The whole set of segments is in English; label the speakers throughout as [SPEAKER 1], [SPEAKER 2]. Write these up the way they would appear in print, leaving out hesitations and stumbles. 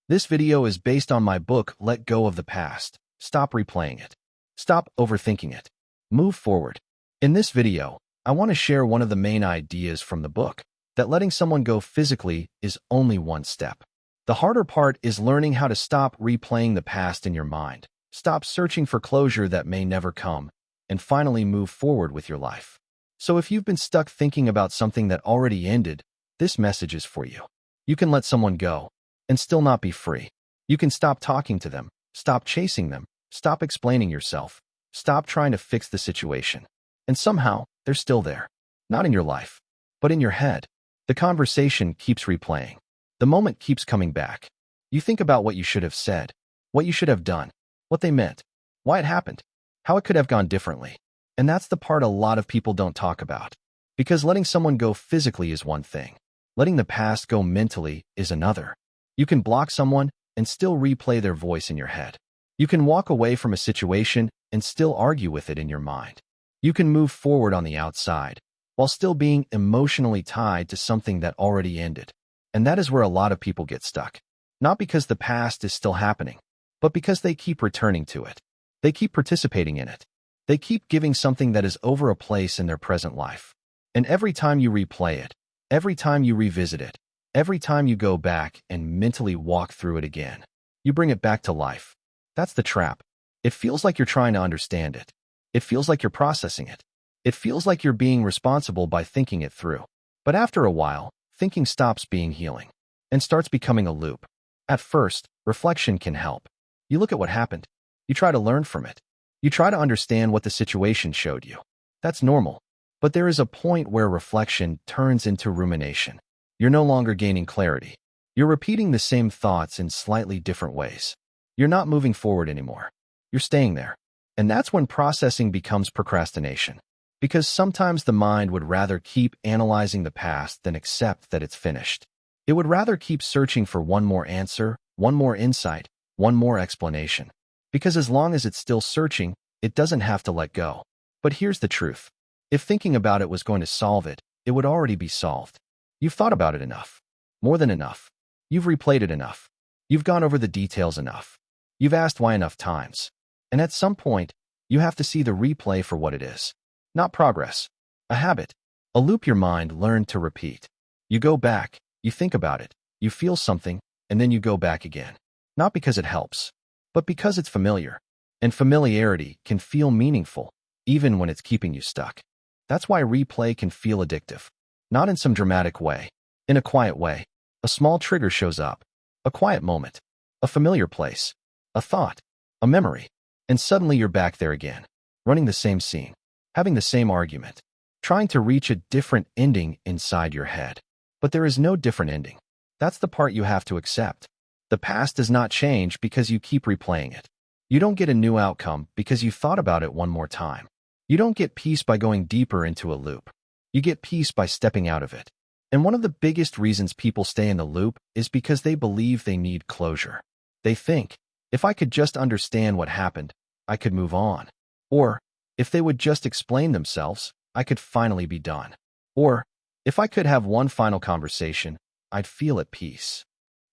[SPEAKER 1] This video is based on my book, Let Go of the Past. Stop replaying it. Stop overthinking it. Move forward. In this video, I want to share one of the main ideas from the book, that letting someone go physically is only one step. The harder part is learning how to stop replaying the past in your mind, stop searching for closure that may never come, and finally move forward with your life. So if you've been stuck thinking about something that already ended, this message is for you. You can let someone go and still not be free. You can stop talking to them, stop chasing them, stop explaining yourself, stop trying to fix the situation. And somehow, they're still there. Not in your life, but in your head. The conversation keeps replaying. The moment keeps coming back. You think about what you should have said, what you should have done, what they meant, why it happened, how it could have gone differently. And that's the part a lot of people don't talk about. Because letting someone go physically is one thing. Letting the past go mentally is another. You can block someone and still replay their voice in your head. You can walk away from a situation and still argue with it in your mind. You can move forward on the outside while still being emotionally tied to something that already ended. And that is where a lot of people get stuck. Not because the past is still happening, but because they keep returning to it. They keep participating in it. They keep giving something that is over a place in their present life. And every time you replay it, every time you revisit it, every time you go back and mentally walk through it again, you bring it back to life. That's the trap. It feels like you're trying to understand it. It feels like you're processing it. It feels like you're being responsible by thinking it through. But after a while, thinking stops being healing and starts becoming a loop. At first, reflection can help. You look at what happened. You try to learn from it. You try to understand what the situation showed you. That's normal. But there is a point where reflection turns into rumination. You're no longer gaining clarity. You're repeating the same thoughts in slightly different ways. You're not moving forward anymore. You're staying there. And that's when processing becomes procrastination. Because sometimes the mind would rather keep analyzing the past than accept that it's finished. It would rather keep searching for one more answer, one more insight, one more explanation. Because as long as it's still searching, it doesn't have to let go. But here's the truth. If thinking about it was going to solve it, it would already be solved. You've thought about it enough. More than enough. You've replayed it enough. You've gone over the details enough. You've asked why enough times. And at some point, you have to see the replay for what it is. Not progress. A habit. A loop your mind learned to repeat. You go back, you think about it, you feel something, and then you go back again. Not because it helps, but because it's familiar. And familiarity can feel meaningful, even when it's keeping you stuck. That's why replay can feel addictive. Not in some dramatic way. In a quiet way. A small trigger shows up. A quiet moment. A familiar place. A thought. A memory. And suddenly you're back there again. Running the same scene. Having the same argument. Trying to reach a different ending inside your head. But there is no different ending. That's the part you have to accept. The past does not change because you keep replaying it. You don't get a new outcome because you thought about it one more time. You don't get peace by going deeper into a loop. You get peace by stepping out of it. And one of the biggest reasons people stay in the loop is because they believe they need closure. They think, if I could just understand what happened, I could move on. Or, if they would just explain themselves, I could finally be done. Or, if I could have one final conversation, I'd feel at peace.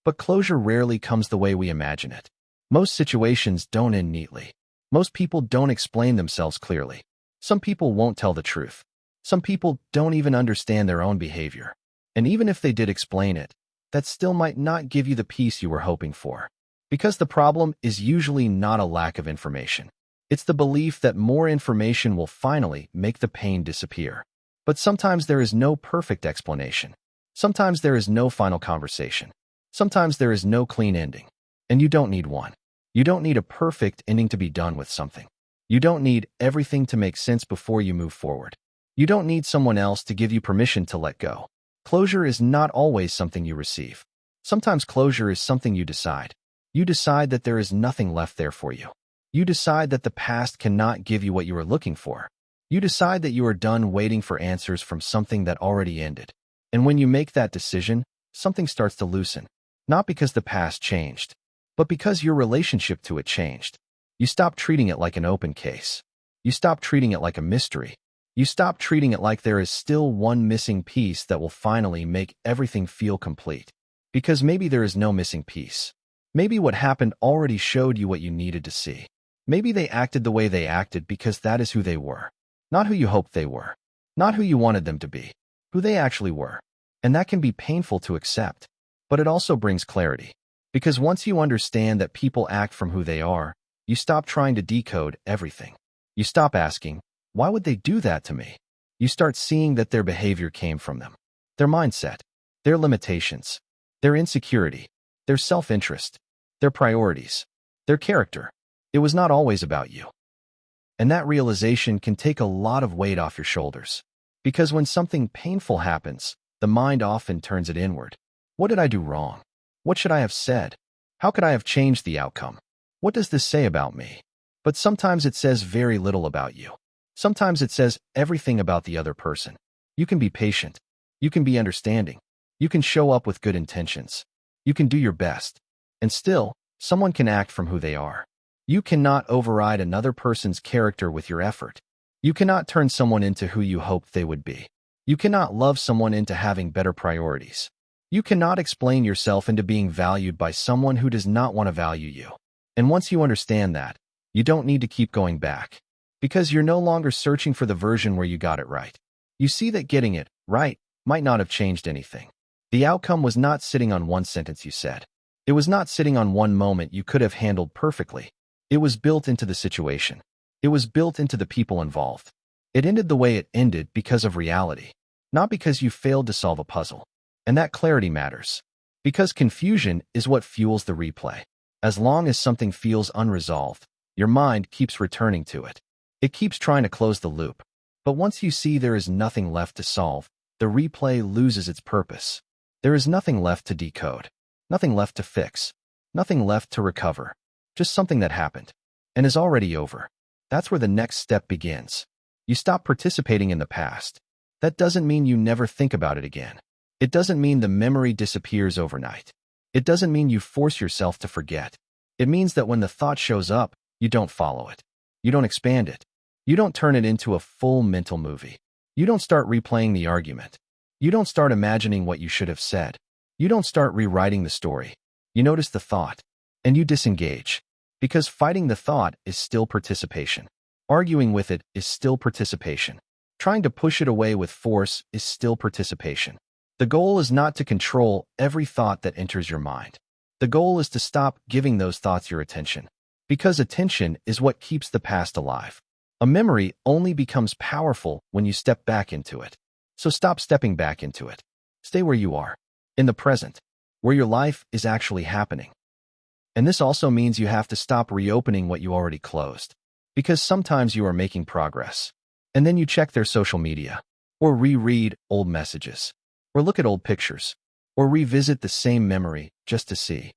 [SPEAKER 1] But closure rarely comes the way we imagine it. Most situations don't end neatly. Most people don't explain themselves clearly. Some people won't tell the truth. Some people don't even understand their own behavior. And even if they did explain it, that still might not give you the peace you were hoping for. Because the problem is usually not a lack of information. It's the belief that more information will finally make the pain disappear. But sometimes there is no perfect explanation. Sometimes there is no final conversation. Sometimes there is no clean ending. And you don't need one. You don't need a perfect ending to be done with something. You don't need everything to make sense before you move forward. You don't need someone else to give you permission to let go. Closure is not always something you receive. Sometimes closure is something you decide. You decide that there is nothing left there for you. You decide that the past cannot give you what you were looking for. You decide that you are done waiting for answers from something that already ended. And when you make that decision, something starts to loosen. Not because the past changed, but because your relationship to it changed. You stop treating it like an open case. You stop treating it like a mystery. You stop treating it like there is still one missing piece that will finally make everything feel complete. Because maybe there is no missing piece. Maybe what happened already showed you what you needed to see. Maybe they acted the way they acted because that is who they were. Not who you hoped they were. Not who you wanted them to be. Who they actually were. And that can be painful to accept. But it also brings clarity. Because once you understand that people act from who they are, you stop trying to decode everything. You stop asking, why would they do that to me? You start seeing that their behavior came from them. Their mindset. Their limitations. Their insecurity. Their self-interest. Their priorities. Their character. It was not always about you. And that realization can take a lot of weight off your shoulders. Because when something painful happens, the mind often turns it inward. What did I do wrong? What should I have said? How could I have changed the outcome? What does this say about me? But sometimes it says very little about you. Sometimes it says everything about the other person. You can be patient. You can be understanding. You can show up with good intentions. You can do your best. And still, someone can act from who they are. You cannot override another person's character with your effort. You cannot turn someone into who you hoped they would be. You cannot love someone into having better priorities. You cannot explain yourself into being valued by someone who does not want to value you. And once you understand that, you don't need to keep going back. Because you're no longer searching for the version where you got it right. You see that getting it right might not have changed anything. The outcome was not sitting on one sentence you said. It was not sitting on one moment you could have handled perfectly. It was built into the situation. It was built into the people involved. It ended the way it ended because of reality, not because you failed to solve a puzzle. And that clarity matters. Because confusion is what fuels the replay. As long as something feels unresolved, your mind keeps returning to it. It keeps trying to close the loop. But once you see there is nothing left to solve, the replay loses its purpose. There is nothing left to decode. Nothing left to fix. Nothing left to recover. Just something that happened and is already over. That's where the next step begins. You stop participating in the past. That doesn't mean you never think about it again. It doesn't mean the memory disappears overnight. It doesn't mean you force yourself to forget. It means that when the thought shows up, you don't follow it. You don't expand it. You don't turn it into a full mental movie. You don't start replaying the argument. You don't start imagining what you should have said. You don't start rewriting the story. You notice the thought. And you disengage. Because fighting the thought is still participation. Arguing with it is still participation. Trying to push it away with force is still participation. The goal is not to control every thought that enters your mind. The goal is to stop giving those thoughts your attention. Because attention is what keeps the past alive. A memory only becomes powerful when you step back into it. So stop stepping back into it. Stay where you are. In the present. Where your life is actually happening. And this also means you have to stop reopening what you already closed. Because sometimes you are making progress. And then you check their social media. Or reread old messages. Or look at old pictures. Or revisit the same memory just to see.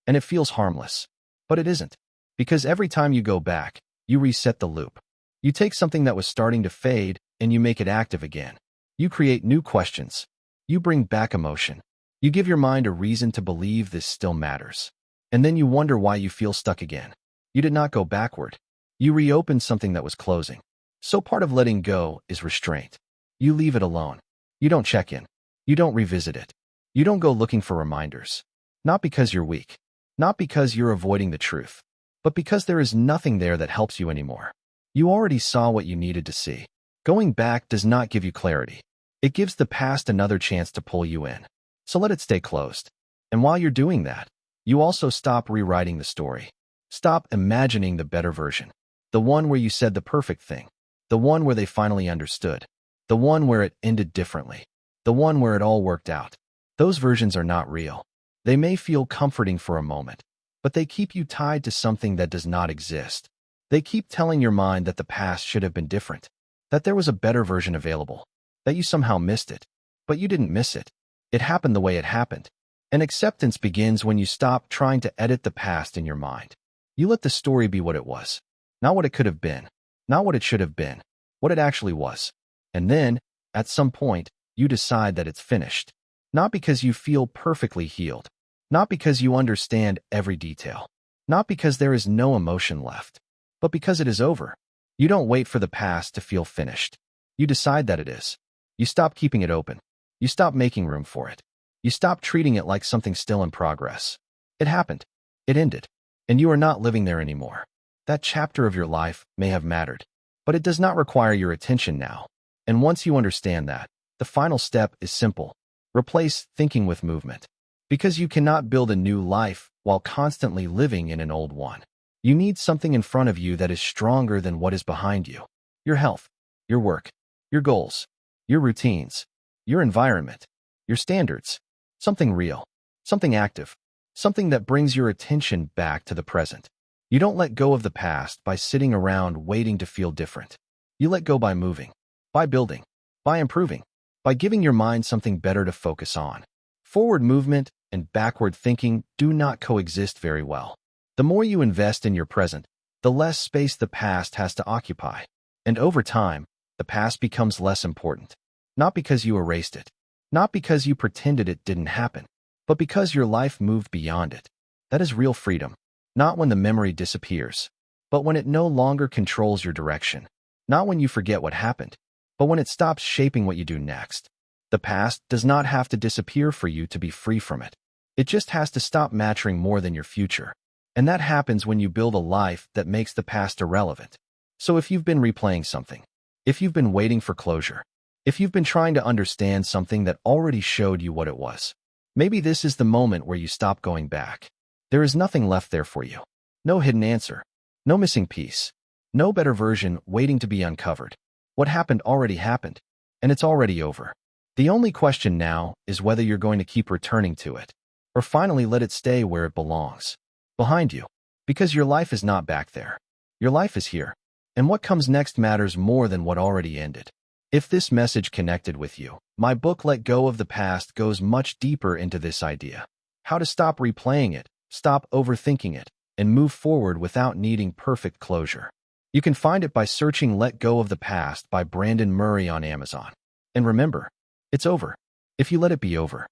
[SPEAKER 1] And it feels harmless. But it isn't. Because every time you go back, you reset the loop. You take something that was starting to fade and you make it active again. You create new questions. You bring back emotion. You give your mind a reason to believe this still matters. And then you wonder why you feel stuck again. You did not go backward. You reopened something that was closing. So part of letting go is restraint. You leave it alone. You don't check in. You don't revisit it. You don't go looking for reminders. Not because you're weak. Not because you're avoiding the truth. But because there is nothing there that helps you anymore. You already saw what you needed to see. Going back does not give you clarity. It gives the past another chance to pull you in. So let it stay closed. And while you're doing that, you also stop rewriting the story. Stop imagining the better version. The one where you said the perfect thing. The one where they finally understood. The one where it ended differently. The one where it all worked out. Those versions are not real. They may feel comforting for a moment, but they keep you tied to something that does not exist. They keep telling your mind that the past should have been different, that there was a better version available, that you somehow missed it. But you didn't miss it. It happened the way it happened. And acceptance begins when you stop trying to edit the past in your mind. You let the story be what it was. Not what it could have been. Not what it should have been. What it actually was. And then, at some point, you decide that it's finished. Not because you feel perfectly healed. Not because you understand every detail. Not because there is no emotion left. But because it is over. You don't wait for the past to feel finished. You decide that it is. You stop keeping it open. You stop making room for it. You stop treating it like something still in progress. It happened. It ended, and you are not living there anymore. That chapter of your life may have mattered, but it does not require your attention now. And once you understand that, the final step is simple. Replace thinking with movement. Because you cannot build a new life while constantly living in an old one. You need something in front of you that is stronger than what is behind you. Your health, your work, your goals, your routines, your environment, your standards. Something real, something active, something that brings your attention back to the present. You don't let go of the past by sitting around waiting to feel different. You let go by moving, by building, by improving, by giving your mind something better to focus on. Forward movement and backward thinking do not coexist very well. The more you invest in your present, the less space the past has to occupy. And over time, the past becomes less important. Not because you erased it, not because you pretended it didn't happen, but because your life moved beyond it. That is real freedom. Not when the memory disappears, but when it no longer controls your direction. Not when you forget what happened, but when it stops shaping what you do next. The past does not have to disappear for you to be free from it. It just has to stop mattering more than your future. And that happens when you build a life that makes the past irrelevant. So if you've been replaying something, if you've been waiting for closure, if you've been trying to understand something that already showed you what it was, maybe this is the moment where you stop going back. There is nothing left there for you. No hidden answer. No missing piece. No better version waiting to be uncovered. What happened already happened, and it's already over. The only question now is whether you're going to keep returning to it, or finally let it stay where it belongs. Behind you. Because your life is not back there. Your life is here. And what comes next matters more than what already ended. If this message connected with you, my book Let Go of the Past goes much deeper into this idea. How to stop replaying it, stop overthinking it, and move forward without needing perfect closure. You can find it by searching Let Go of the Past by Brandon Murray on Amazon. And remember, it's over. If you let it be over.